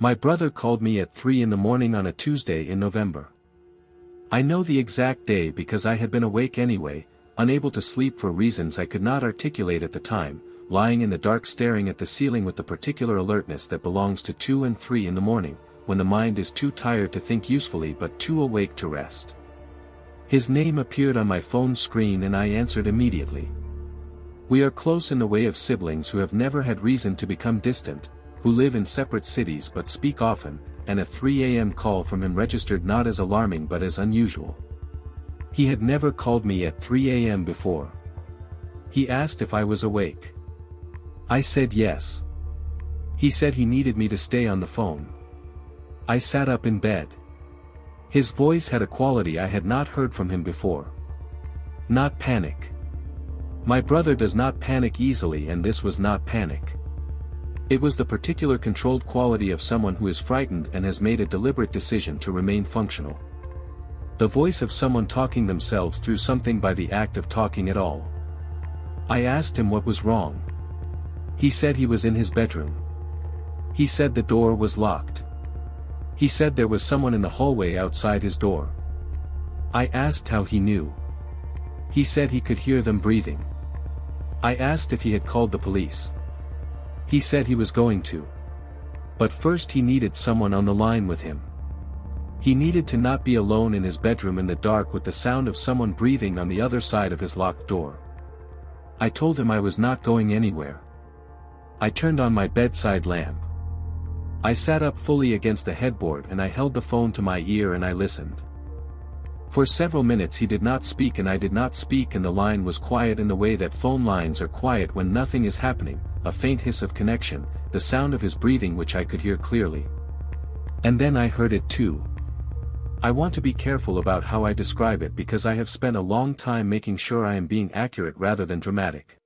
My brother called me at 3 in the morning on a Tuesday in November. I know the exact day because I had been awake anyway, unable to sleep for reasons I could not articulate at the time, lying in the dark staring at the ceiling with the particular alertness that belongs to 2 and 3 in the morning, when the mind is too tired to think usefully but too awake to rest. His name appeared on my phone screen and I answered immediately. We are close in the way of siblings who have never had reason to become distant, who live in separate cities but speak often, and a 3 a.m. call from him registered not as alarming but as unusual. He had never called me at 3 a.m. before. He asked if I was awake. I said yes. He said he needed me to stay on the phone. I sat up in bed. His voice had a quality I had not heard from him before. Not panic. My brother does not panic easily, and this was not panic. It was the particular controlled quality of someone who is frightened and has made a deliberate decision to remain functional. The voice of someone talking themselves through something by the act of talking at all. I asked him what was wrong. He said he was in his bedroom. He said the door was locked. He said there was someone in the hallway outside his door. I asked how he knew. He said he could hear them breathing. I asked if he had called the police. He said he was going to. But first he needed someone on the line with him. He needed to not be alone in his bedroom in the dark with the sound of someone breathing on the other side of his locked door. I told him I was not going anywhere. I turned on my bedside lamp. I sat up fully against the headboard and I held the phone to my ear and I listened. For several minutes he did not speak and I did not speak, and the line was quiet in the way that phone lines are quiet when nothing is happening, a faint hiss of connection, the sound of his breathing which I could hear clearly. And then I heard it too. I want to be careful about how I describe it because I have spent a long time making sure I am being accurate rather than dramatic.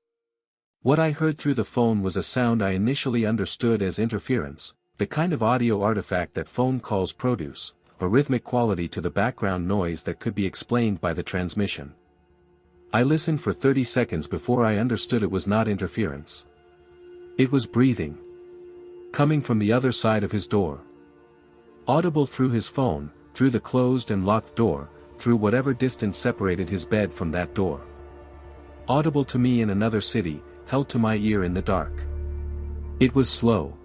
What I heard through the phone was a sound I initially understood as interference, the kind of audio artifact that phone calls produce, a rhythmic quality to the background noise that could be explained by the transmission. I listened for 30 seconds before I understood it was not interference. It was breathing. Coming from the other side of his door. Audible through his phone, through the closed and locked door, through whatever distance separated his bed from that door. Audible to me in another city, held to my ear in the dark. It was slow.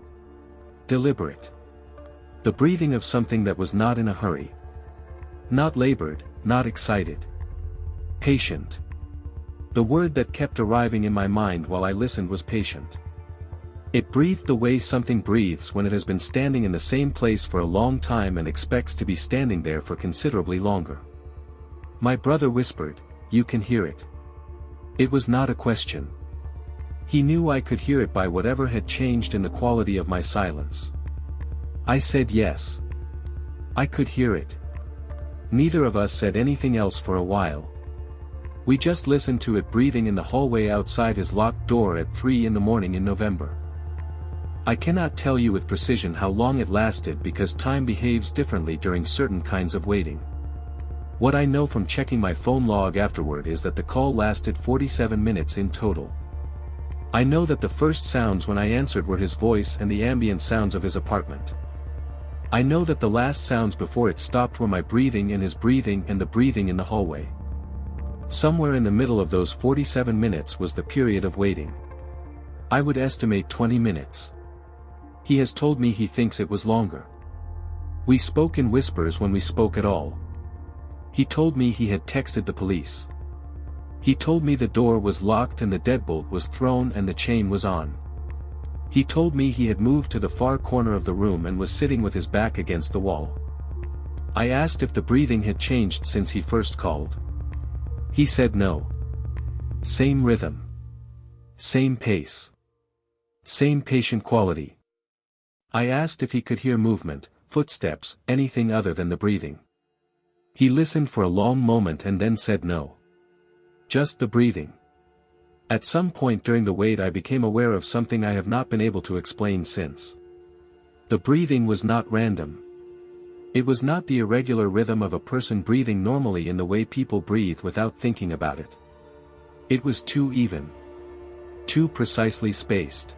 Deliberate. The breathing of something that was not in a hurry. Not labored, not excited. Patient. The word that kept arriving in my mind while I listened was patient. It breathed the way something breathes when it has been standing in the same place for a long time and expects to be standing there for considerably longer. My brother whispered, "You can hear it." It was not a question. He knew I could hear it by whatever had changed in the quality of my silence. I said yes. I could hear it. Neither of us said anything else for a while. We just listened to it breathing in the hallway outside his locked door at 3 in the morning in November. I cannot tell you with precision how long it lasted because time behaves differently during certain kinds of waiting. What I know from checking my phone log afterward is that the call lasted 47 minutes in total. I know that the first sounds when I answered were his voice and the ambient sounds of his apartment. I know that the last sounds before it stopped were my breathing and his breathing and the breathing in the hallway. Somewhere in the middle of those 47 minutes was the period of waiting. I would estimate 20 minutes. He has told me he thinks it was longer. We spoke in whispers when we spoke at all. He told me he had texted the police. He told me the door was locked and the deadbolt was thrown and the chain was on. He told me he had moved to the far corner of the room and was sitting with his back against the wall. I asked if the breathing had changed since he first called. He said no. Same rhythm. Same pace. Same patient quality. I asked if he could hear movement, footsteps, anything other than the breathing. He listened for a long moment and then said no. Just the breathing. At some point during the wait I became aware of something I have not been able to explain since. The breathing was not random. It was not the irregular rhythm of a person breathing normally in the way people breathe without thinking about it. It was too even. Too precisely spaced.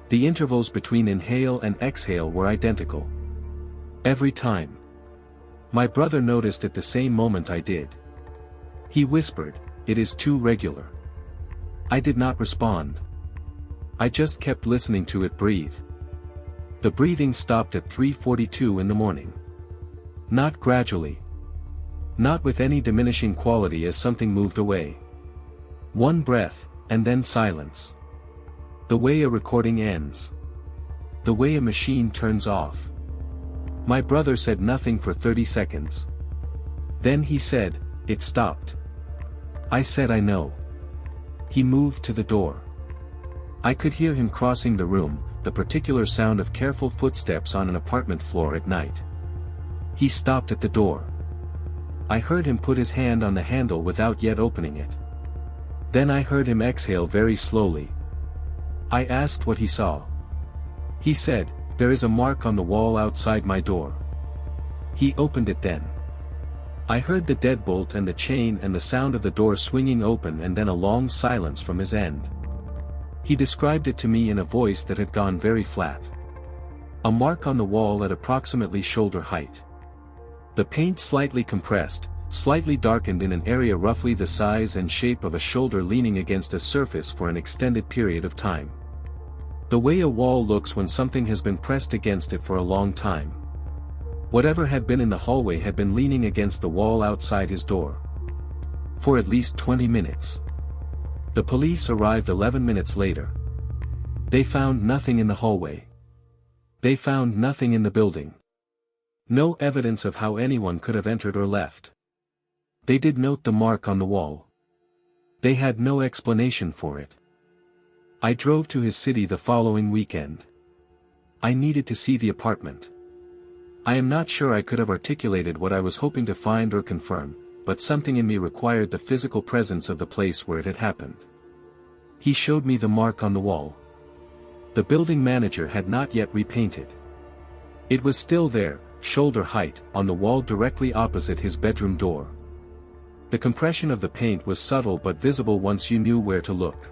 The intervals between inhale and exhale were identical. Every time. My brother noticed at the same moment I did. He whispered, "It is too regular." I did not respond. I just kept listening to it breathe. The breathing stopped at 3:42 in the morning. Not gradually. Not with any diminishing quality as something moved away. One breath, and then silence. The way a recording ends. The way a machine turns off. My brother said nothing for 30 seconds. Then he said, "It stopped." I said I know. He moved to the door. I could hear him crossing the room, the particular sound of careful footsteps on an apartment floor at night. He stopped at the door. I heard him put his hand on the handle without yet opening it. Then I heard him exhale very slowly. I asked what he saw. He said, "There is a mark on the wall outside my door." He opened it then. I heard the deadbolt and the chain and the sound of the door swinging open and then a long silence from his end. He described it to me in a voice that had gone very flat. A mark on the wall at approximately shoulder height. The paint slightly compressed, slightly darkened in an area roughly the size and shape of a shoulder leaning against a surface for an extended period of time. The way a wall looks when something has been pressed against it for a long time. Whatever had been in the hallway had been leaning against the wall outside his door. For at least 20 minutes. The police arrived 11 minutes later. They found nothing in the hallway. They found nothing in the building. No evidence of how anyone could have entered or left. They did note the mark on the wall. They had no explanation for it. I drove to his city the following weekend. I needed to see the apartment. I am not sure I could have articulated what I was hoping to find or confirm, but something in me required the physical presence of the place where it had happened. He showed me the mark on the wall. The building manager had not yet repainted. It was still there, shoulder height, on the wall directly opposite his bedroom door. The compression of the paint was subtle but visible once you knew where to look.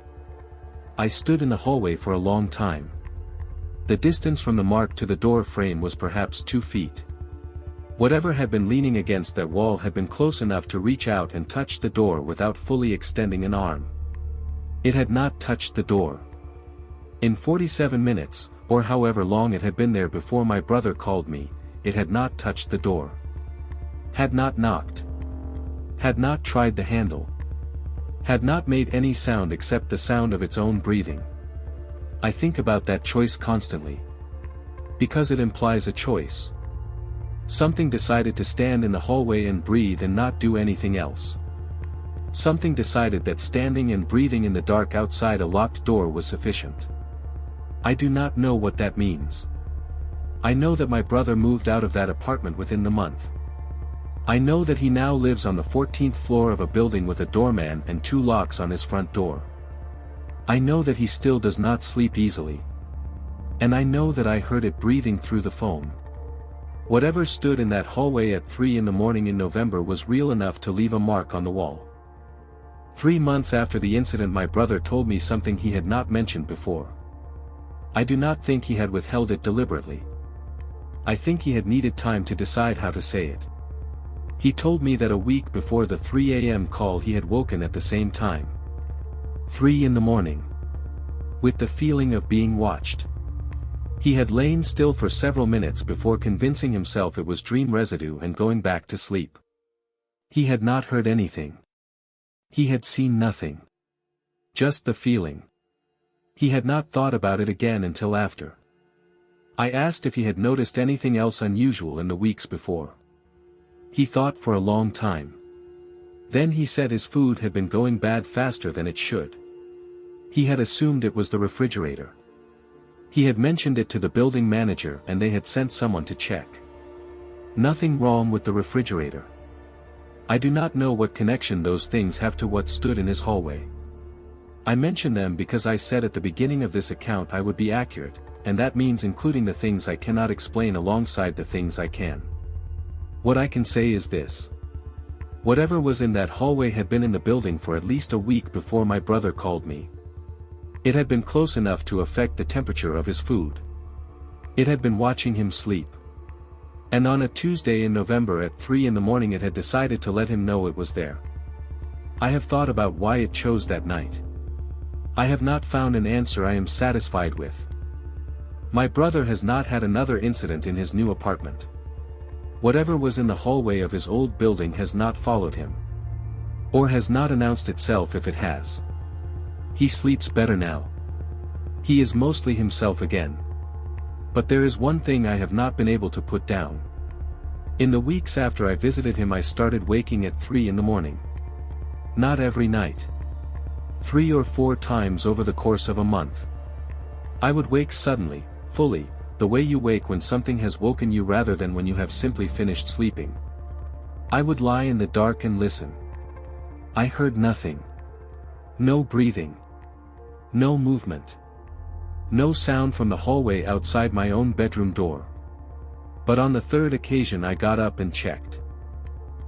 I stood in the hallway for a long time. The distance from the mark to the door frame was perhaps 2 feet. Whatever had been leaning against that wall had been close enough to reach out and touch the door without fully extending an arm. It had not touched the door. In 47 minutes, or however long it had been there before my brother called me, it had not touched the door. Had not knocked. Had not tried the handle. Had not made any sound except the sound of its own breathing. I think about that choice constantly. Because it implies a choice. Something decided to stand in the hallway and breathe and not do anything else. Something decided that standing and breathing in the dark outside a locked door was sufficient. I do not know what that means. I know that my brother moved out of that apartment within the month. I know that he now lives on the 14th floor of a building with a doorman and 2 locks on his front door. I know that he still does not sleep easily. And I know that I heard it breathing through the phone. Whatever stood in that hallway at 3 in the morning in November was real enough to leave a mark on the wall. 3 months after the incident, my brother told me something he had not mentioned before. I do not think he had withheld it deliberately. I think he had needed time to decide how to say it. He told me that a week before the 3 a.m. call he had woken at the same time. 3 in the morning. With the feeling of being watched. He had lain still for several minutes before convincing himself it was dream residue and going back to sleep. He had not heard anything. He had seen nothing. Just the feeling. He had not thought about it again until after. I asked if he had noticed anything else unusual in the weeks before. He thought for a long time. Then he said his food had been going bad faster than it should. He had assumed it was the refrigerator. He had mentioned it to the building manager and they had sent someone to check. Nothing wrong with the refrigerator. I do not know what connection those things have to what stood in his hallway. I mention them because I said at the beginning of this account I would be accurate, and that means including the things I cannot explain alongside the things I can. What I can say is this. Whatever was in that hallway had been in the building for at least a week before my brother called me. It had been close enough to affect the temperature of his food. It had been watching him sleep. And on a Tuesday in November at 3 in the morning it had decided to let him know it was there. I have thought about why it chose that night. I have not found an answer I am satisfied with. My brother has not had another incident in his new apartment. Whatever was in the hallway of his old building has not followed him. Or has not announced itself if it has. He sleeps better now. He is mostly himself again. But there is one thing I have not been able to put down. In the weeks after I visited him I started waking at 3 in the morning. Not every night. 3 or 4 times over the course of a month. I would wake suddenly, fully, the way you wake when something has woken you rather than when you have simply finished sleeping. I would lie in the dark and listen. I heard nothing. No breathing. No movement. No sound from the hallway outside my own bedroom door. But on the third occasion I got up and checked.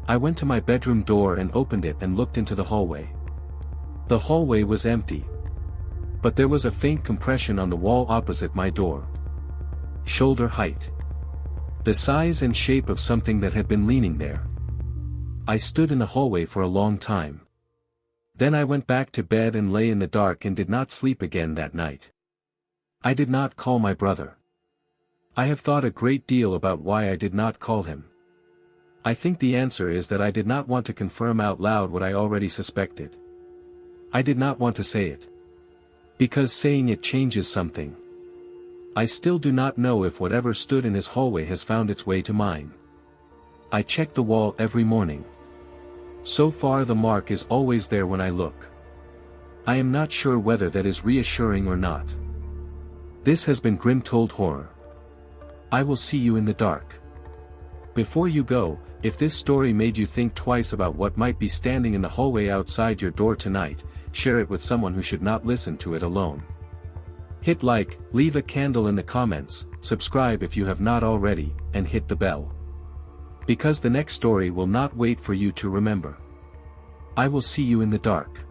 I went to my bedroom door and opened it and looked into the hallway. The hallway was empty. But there was a faint compression on the wall opposite my door. Shoulder height. The size and shape of something that had been leaning there. I stood in the hallway for a long time. Then I went back to bed and lay in the dark and did not sleep again that night. I did not call my brother. I have thought a great deal about why I did not call him. I think the answer is that I did not want to confirm out loud what I already suspected. I did not want to say it. Because saying it changes something. I still do not know if whatever stood in his hallway has found its way to mine. I check the wall every morning. So far the mark is always there when I look. I am not sure whether that is reassuring or not. This has been GrimToldHorror. I will see you in the dark. Before you go, if this story made you think twice about what might be standing in the hallway outside your door tonight, share it with someone who should not listen to it alone. Hit like, leave a candle in the comments, subscribe if you have not already, and hit the bell. Because the next story will not wait for you to remember. I will see you in the dark.